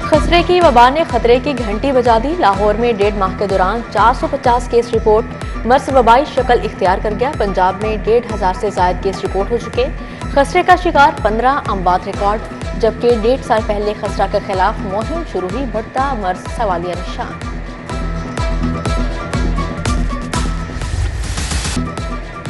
खसरे की वबा ने खतरे की घंटी बजा दी। लाहौर में 1.5 माह के दौरान 450 केस रिपोर्ट। मर्स वबाई शक्ल इख्तियार कर गया। पंजाब में 1,500 से ज्यादा केस रिपोर्ट हो चुके। खसरे का शिकार 15 अमवात रिकॉर्ड। जबकि 1.5 साल पहले खसरा के खिलाफ मुहिम शुरू हुई। बढ़ता मर्स सवालिया निशान।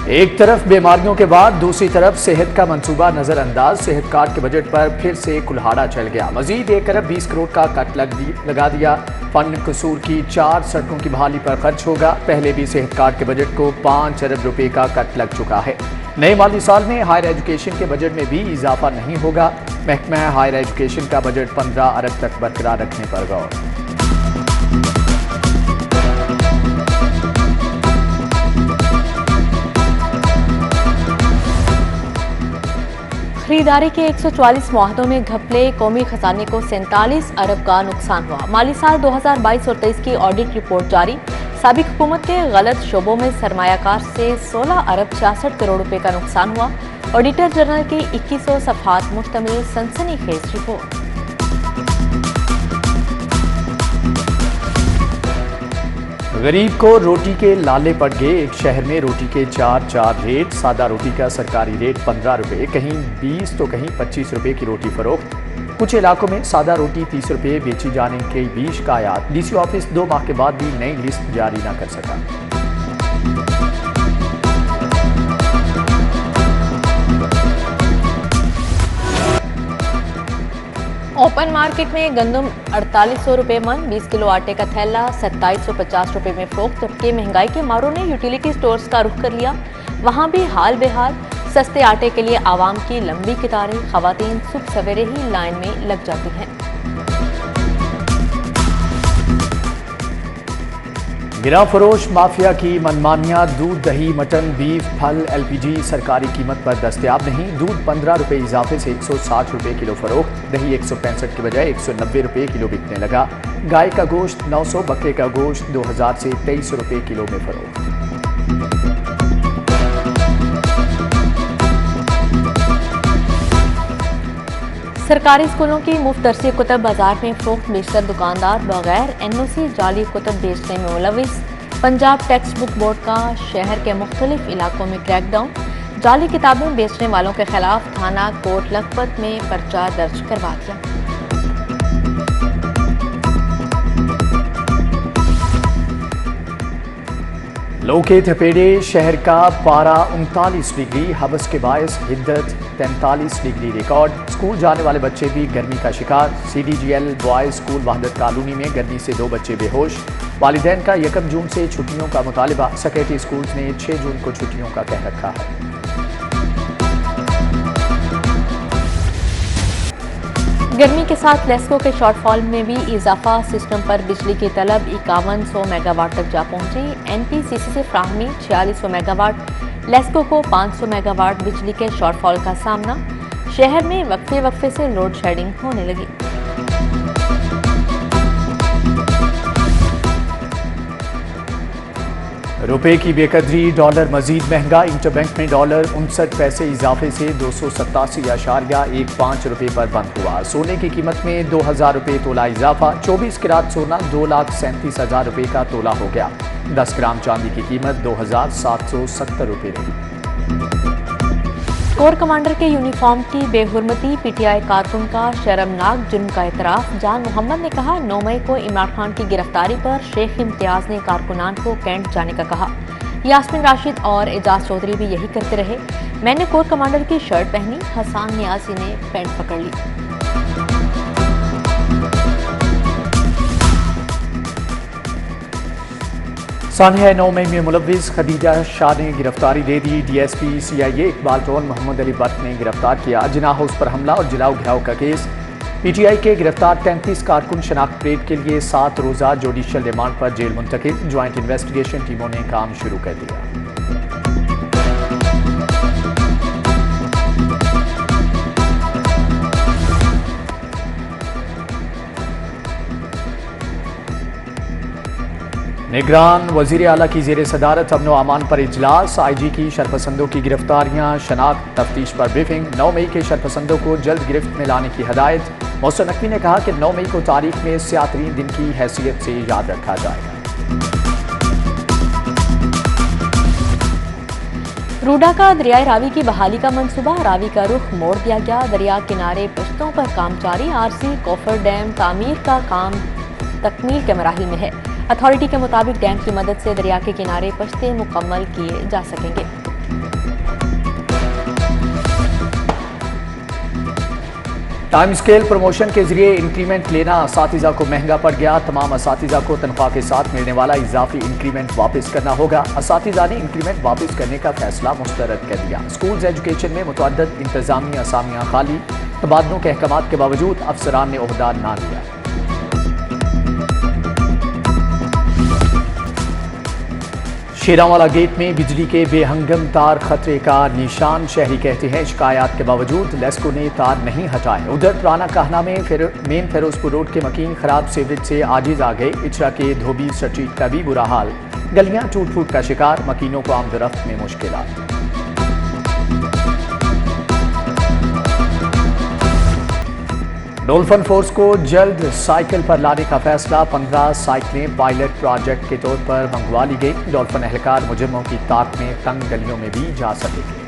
एक तरफ बीमारियों के बाद दूसरी तरफ सेहत का मंसूबा नजरअंदाज। सेहत कार्ड के बजट पर फिर से कुल्हाड़ा चल गया। मजीद 1 अरब 20 करोड़ का कट लगा दिया। फंड कसूर की 4 सड़कों की बहाली पर खर्च होगा। पहले भी सेहत कार्ड के बजट को 5 अरब रुपए का कट लग चुका है। नए माली साल में हायर एजुकेशन के बजट में भी इजाफा नहीं होगा। महकमा हायर एजुकेशन का बजट 15 अरब तक बरकरार रखने पर गौर। खरीदारी के 144 मुआहदों में घपले। कौमी खजाने को 47 अरब का नुकसान हुआ। माली साल 2022 और 23 की ऑडिट रिपोर्ट जारी। साबिक हुकूमत के गलत शोबों में सरमायाकार से 16 अरब 66 करोड़ रुपए का नुकसान हुआ। ऑडिटर जनरल की 2100 सफ़हात मुश्तमिल सनसनीखेज रिपोर्ट। गरीब को रोटी के लाले पड़ गए। एक शहर में रोटी के 4 रेट। सादा रोटी का सरकारी रेट 15 रुपए, कहीं 20 तो कहीं 25 रुपए की रोटी फरोख्त। कुछ इलाकों में सादा रोटी 30 रुपए बेची जाने के भी शिकायत। डीसी ऑफिस 2 माह के बाद भी नई लिस्ट जारी न कर सका। ओपन मार्केट में गंदम 4800 रुपए मन। 20 किलो आटे का थैला 2750 रुपए में फरोख्त। जबकि महंगाई के मारों ने यूटिलिटी स्टोर्स का रुख कर लिया। वहां भी हाल बेहाल। सस्ते आटे के लिए आवाम की लंबी कतारें। खवातीन सुबह सवेरे ही लाइन में लग जाती हैं। गिरा फरोश माफिया की मनमानियां। दूध, दही, मटन, बीफ, फल, LPG सरकारी कीमत पर दस्तयाब नहीं। दूध 15 रुपए इजाफे से 160 रुपए किलो फरोख्त। दही 165 के बजाय 190 रुपए किलो बिकने लगा। गाय का गोश्त 900, बकरे का गोश्त 2000 से 2300 रुपए किलो में फरोख्त। सरकारी स्कूलों की मुफ्त दरसी कुतब बाजार में फरोख्त बेचकर दुकानदार बगैर NOC जाली कुतब बेचने में मुलविस। पंजाब टेक्स्ट बुक बोर्ड का शहर के मुख्तलिफ इलाकों में क्रैकडाउन। जाली किताबें बेचने वालों के खिलाफ थाना कोट लखपत में पर्चा दर्ज करवा दिया। लो के थपेड़े। शहर का पारा 39 डिग्री। हवस के बायस हिद्दत 43 डिग्री रिकॉर्ड। स्कूल जाने वाले बच्चे भी गर्मी का शिकार। CDGL बॉयज स्कूल वहदत कॉलोनी में गर्मी से 2 बच्चे बेहोश। वालिदैन का 1 जून से छुट्टियों का मुतालिबा। सेक्रेटरी स्कूल्स ने 6 जून को छुट्टियों का कह रखा है। गर्मी के साथ लेस्को के शॉर्टफॉल में भी इजाफा। सिस्टम पर बिजली की तलब 5100 मेगावाट तक जा पहुंची। NPCC से फ्राहमी 4600 मेगावाट। लेस्को को 500 मेगावाट बिजली के शॉर्टफॉल का सामना। शहर में वक्फे से लोड शेडिंग होने लगी। रुपए की बेकदरी। डॉलर मजीद महंगा। इंटरबैंक में डॉलर 59 पैसे इजाफे से 287.15 रुपए पर बंद हुआ। सोने की कीमत में 2000 रुपए तोला इजाफा। 24 कैरेट सोना 2,37,000 रुपए का तोला हो गया। 10 ग्राम चांदी की कीमत 2770 रुपए रही। कोर कमांडर के यूनिफॉर्म की बेहुरमती। PTI कारकुन का शर्मनाक जुर्म का इतराफ। जान मोहम्मद ने कहा 9 मई को इमरान खान की गिरफ्तारी पर शेख इम्तियाज ने कारकुनान को कैंट जाने का कहा। यास्मीन राशिद और एजाज चौधरी भी यही करते रहे। मैंने कोर कमांडर की शर्ट पहनी। हसान नियाजी ने पैंट पकड़ ली। सानिया 9 मई में मुलविस खदीजा शाह ने गिरफ्तारी दे दी। DSP CIA इकबाल टोन मोहम्मद अली बट ने गिरफ्तार किया। जिना हाउस पर हमला और जलाओ घिराव का केस। PTI के गिरफ्तार 33 कारकुन शनाख्त परेड के लिए 7 रोजा जुडिशल रिमांड पर जेल मुंतकिल। ज्वाइंट इन्वेस्टिगेशन टीमों ने काम शुरू कर दिया। निगरान वजीर आला की जेर सदारत अमन व अमान पर इजलास। IG की शरपसंदों की गिरफ्तारियां, शनाख्त तफ्तीश पर ब्रीफिंग। 9 मई के शरपसंदों को जल्द गिरफ्त में लाने की हदायत। मोहसिन नकवी ने कहा कि 9 मई को तारीख में स्याह-तरीन दिन की हैसियत से याद रखा जाएगा। रूडा का दरियाए रावी की बहाली का मंसूबा, रावी का रुख मोड़ दिया गया। दरिया किनारे पश्तों पर काम जारी। आरसी कोफर डैम तामीर का काम तकमील के मराहिल में है। अथॉरिटी के मुताबिक डैम की मदद से दरिया के किनारे पश्ते मुकम्मल किए जा सकेंगे। टाइम स्केल प्रमोशन के जरिए इंक्रीमेंट लेना असातिज़ा को महंगा पड़ गया। तमाम असातिज़ा को तनख्वाह के साथ मिलने वाला इजाफी इंक्रीमेंट वापस करना होगा। असातिज़ा ने इंक्रीमेंट वापस करने का फैसला मुस्तरद कर दिया। स्कूल्स एजुकेशन में मुतअद्दिद इंतजामी असामियाँ खाली, तबादलों के अहकामात के बावजूद अफसरान ने ओहदा ना लिया। शेरांवाला गेट में बिजली के बेहंगम तार खतरे का निशान। शहरी कहते हैं शिकायत के बावजूद लेस्को ने तार नहीं हटाए। उधर पुराना कहना में मेन फिरोजपुर रोड के मकीन खराब सीवरेज से आजिज आ गए। इचरा के धोबी स्ट्रीट का भी बुरा हाल, गलियां टूट फूट का शिकार, मकीनों को आमदरफ्त में मुश्किलात। डॉल्फिन फोर्स को जल्द साइकिल पर लाने का फैसला। 15 साइकिलें पायलट प्रोजेक्ट के तौर पर मंगवा ली गई। डॉल्फिन एहलकार मुजम्मों की ताक में तंग गलियों में भी जा सकेंगे।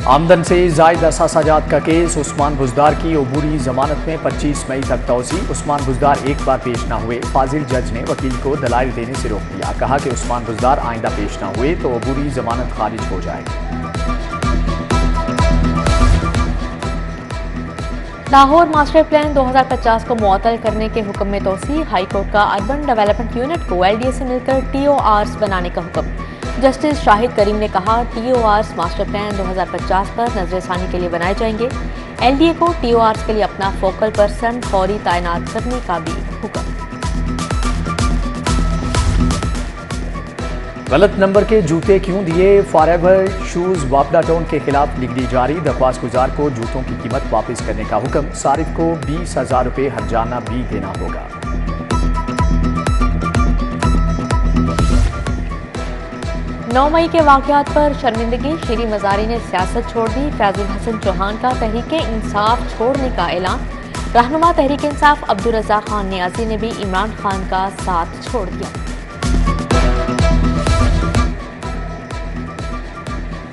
आमदन से जायद असासाजात का केस। उस्मान बुजदार की अबूरी जमानत में 25 मई तक तौसी। उस्मान बुजदार एक बार पेश न हुए। फाजिल जज ने वकील को दलाइल देने से रोक दिया। कहा कि उस्मान बुजदार आइंदा पेश न हुए तो अबूरी जमानत खारिज हो जाएगी। लाहौर मास्टर प्लान 2050 को मुअत्तल करने के हुक्म में तोसी। हाईकोर्ट का अर्बन डेवलपमेंट यूनिट को एलडीए से मिलकर टीओआरस बनाने का हुक्म। जस्टिस शाहिद करीम ने कहा टीओआरस मास्टर प्लान 2050 पर नजरसानी के लिए बनाए जाएंगे। एलडीए को टीओआरस के लिए अपना फोकल पर्सन फौरी तैनात करने का भी हुक्म। गलत नंबर के जूते क्यों दिए? फॉरएवर शूज वापडा टाउन के खिलाफ निगरानी जारी। दरख्वास्त गुजार को जूतों की कीमत वापस करने का हुक्म। सारिफ को 20,000 रुपये हर्जाना भी देना होगा। 9 मई के वाक़यात पर शर्मिंदगी। शीरी मज़ारी ने सियासत छोड़ दी। फैजुल हसन चौहान का तहरीके इंसाफ छोड़ने का ऐलान। रहनुमा तहरीके इंसाफ अब्दुल रज़्ज़ाक खान नियाज़ी ने भी इमरान खान का साथ छोड़ दिया।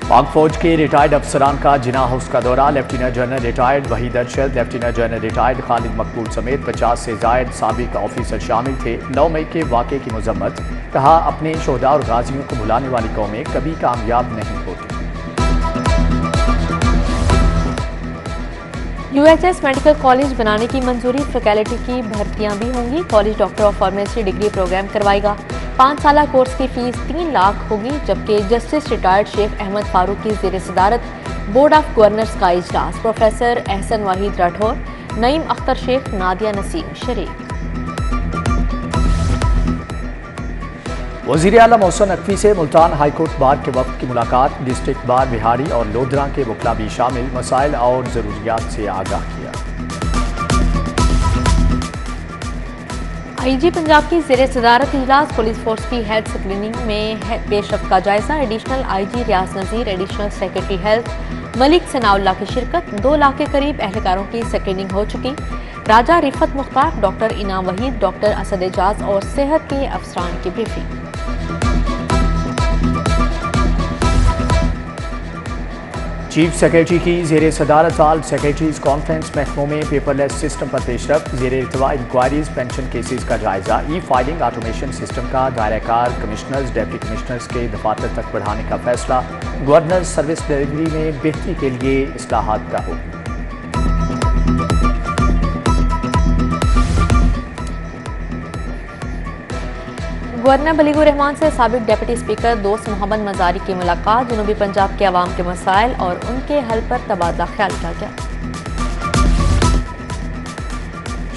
पाक फौज के रिटायर्ड अफसरान का जिना हाउस का दौरा। Lieutenant general retired Waheed Arshad, lieutenant general retired Khalid मकबूल समेत 50 से जायद साबिक ऑफिसर शामिल थे। 9 मई के वाक़े की मजम्मत। कहा अपने शोहदा और गाजियों को भुलाने वाली कौमें कभी कामयाब नहीं होती। यूएचएस मेडिकल कॉलेज बनाने की मंजूरी। फैकल्टी की भर्तियां भी होंगी। College doctor of pharmacy degree program करवाएगा। 5 साला कोर्स की फीस 3 लाख होगी। जबकि जस्टिस रिटायर्ड शेख अहमद फारूक की ज़ेर सदारत बोर्ड ऑफ गवर्नर्स का इजलास। प्रोफेसर एहसन वाहिद राठौर, नईम अख्तर शेख, नादिया नसीम शरीक। वज़ीर आला मोहसिन नकवी से मुल्तान हाईकोर्ट बार के वक्त की मुलाकात। डिस्ट्रिक्ट बार बिहारी और लोधरा के वकला भी शामिल। मसाइल और ज़रूरियात से आगाह किया। आईजी पंजाब की ज़ेर सदारत इजलास। पुलिस फोर्स की हेल्थ स्क्रीनिंग में पेशरफ्त का जायजा। Additional IG Riaz Nazir, additional secretary health Malik Sanaullah की शिरकत। 2 लाख के करीब एहलकारों की स्क्रीनिंग हो चुकी। राजा रिफत मुख्तार, डॉक्टर इनाम वहीद, डॉक्टर असद एजाज और सेहत के अफसरान की ब्रीफिंग। चीफ सेक्रेटरी की ज़ेर सदारत आल सेक्रेटरीज कॉन्फ्रेंस। महकमों में पेपरलेस सिस्टम पर पेशरफ्त। ज़ेर इल्तवा इंक्वायरीज पेंशन केसेस का जायजा। ई फाइलिंग ऑटोमेशन सिस्टम का दायरा-कार कमिश्नर्स डिप्टी कमिश्नर्स के दफातर तक बढ़ाने का फैसला। गवर्नर सर्विस डिलीवरी में बेहतरी के लिए इस्लाहात का हुक्म। गवर्नर बलीगुर रहमान से साबिक डिप्टी स्पीकर दोस्त मोहम्मद मजारी की मुलाकात। जनूबी पंजाब के अवाम के मसाइल और उनके हल पर तबादला ख्याल किया गया।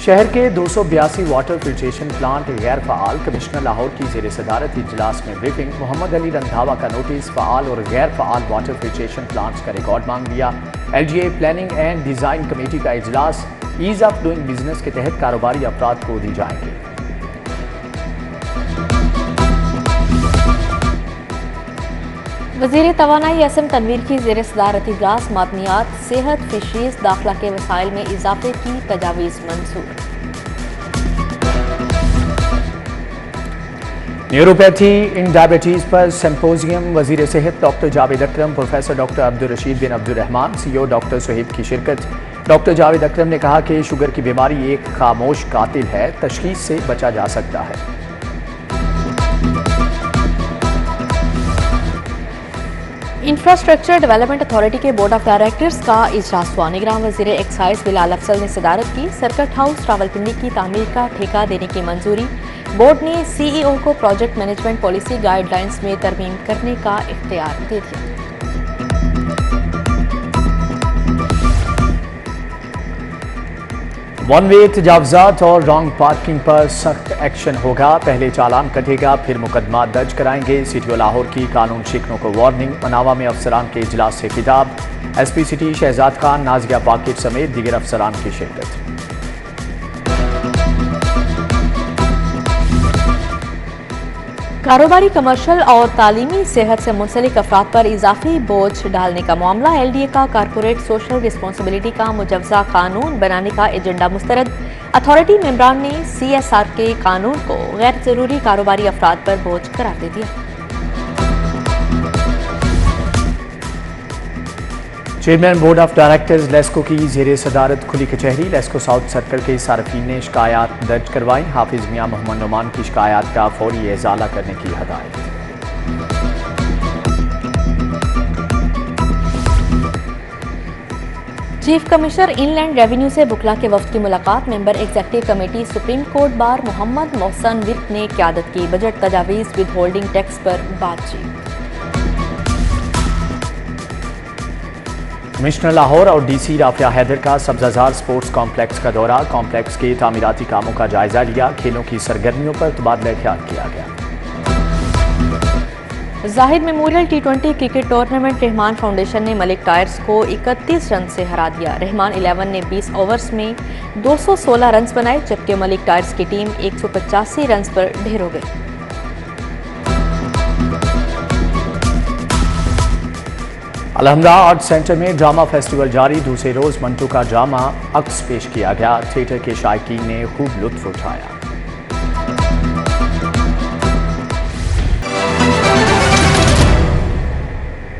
शहर के 282 वाटर फिल्ट्रेशन प्लांट गैर फ़ाल। कमिश्नर लाहौर की ज़ेर सदारत इजलास में ब्रीफिंग। मोहम्मद अली रंधावा का नोटिस। फ़ाल और गैर फ़ाल वाटर फिल्ट्रेशन प्लांट्स का रिकॉर्ड मांग लिया। LGA planning and design committee का इजलास। ईज़ ऑफ डूइंग बिजनेस के तहत कारोबारी अफराद को दी जाएंगे। वज़ीर तवानाई असम तनवीर की ज़ेर सदारत इजलास मादनियात, सेहत, फिशरीज, दाखिला के वसाइल में इजाफे की तजावीज़ मंजूर। न्यूरोपैथी इन डायबिटीज पर सिंपोजियम, वजीर सेहत डॉक्टर जावेद अकरम, प्रोफेसर डॉक्टर अब्दुल रशीद बिन अब्दुल रहमान, सीईओ डॉक्टर सुहेब की शिरकत। डॉक्टर जावेद अकरम ने कहा कि शुगर की बीमारी एक खामोश कातिल है, तशखीस से बचा जा सकता है। इंफ्रास्ट्रक्चर डेवलपमेंट अथॉरिटी के बोर्ड ऑफ डायरेक्टर्स का इजलास हुआ। निगरान वजीर एक्साइज बिलाल अफजल ने सदारत की। सर्किट हाउस रावलपिंडी की तामीर का ठेका देने की मंजूरी। बोर्ड ने सीईओ को प्रोजेक्ट मैनेजमेंट पॉलिसी गाइडलाइंस में तरमीम करने का इख्तियार दे दिया। वन वे तजावजात और रॉन्ग पार्किंग पर सख्त एक्शन होगा। पहले चालान कटेगा, फिर मुकदमा दर्ज कराएंगे। सिटी लाहौर की कानून शिकनों को वार्निंग। मनावा में अफसरान के इजलास से खिताब। एसपी सिटी शहजाद खान, नाजिया पाकिब समेत दीगर अफसरान की शिरकत। कारोबारी, कमर्शल और तालीमी सेहत से मुंसलिक अफराद पर इजाफी बोझ डालने का मामला। LDA का कारपोरेट सोशल रिस्पॉन्सिबिलिटी का मुजवजा कानून बनाने का एजेंडा मुस्तरद। अथॉरिटी मेंबरान ने CSR के कानून को गैर जरूरी कारोबारी अफराद पर बोझ करार दे दिया। Chairman board of directors LESCO की ज़ेर सदारत खुली कचहरी। लेस्को साउथ सर्कल के सार्फिन ने शिकायत दर्ज करवाई। हाफिज मियां मोहम्मद नुमान की शिकायत का फौरी इजाला करने की हदायत। चीफ कमिश्नर इनलैंड रेवेन्यू से बुकला के वफ्द की मुलाकात। Member executive committee supreme court bar Mohammad Mohsin Virk ने क़यादत की। बजट तजावीज़ विद होल्डिंग टैक्स पर बातचीत। कमिश्नर लाहौर और DC राफिया हैदर का सब्जाजार स्पोर्ट्स कॉम्प्लेक्स का दौरा। कॉम्प्लेक्स के तामीराती कामों का जायजा लिया। खेलों की सरगर्मियों पर तबादला ख्याल किया गया। Zahid memorial T20 cricket tournament Rahman foundation ने मलिक टायर्स को 31 रन से हरा दिया। रहमान 11 ने 20 ओवर्स में 216 रन बनाए, जबकि मलिक टायर्स की टीम 185 रन पर ढेर हो गई। अलहमदा आर्ट सेंटर में ड्रामा फेस्टिवल जारी। दूसरे रोज मंटू का ड्रामा अक्स पेश किया गया। थिएटर के शायकीन ने खूब लुत्फ उठाया।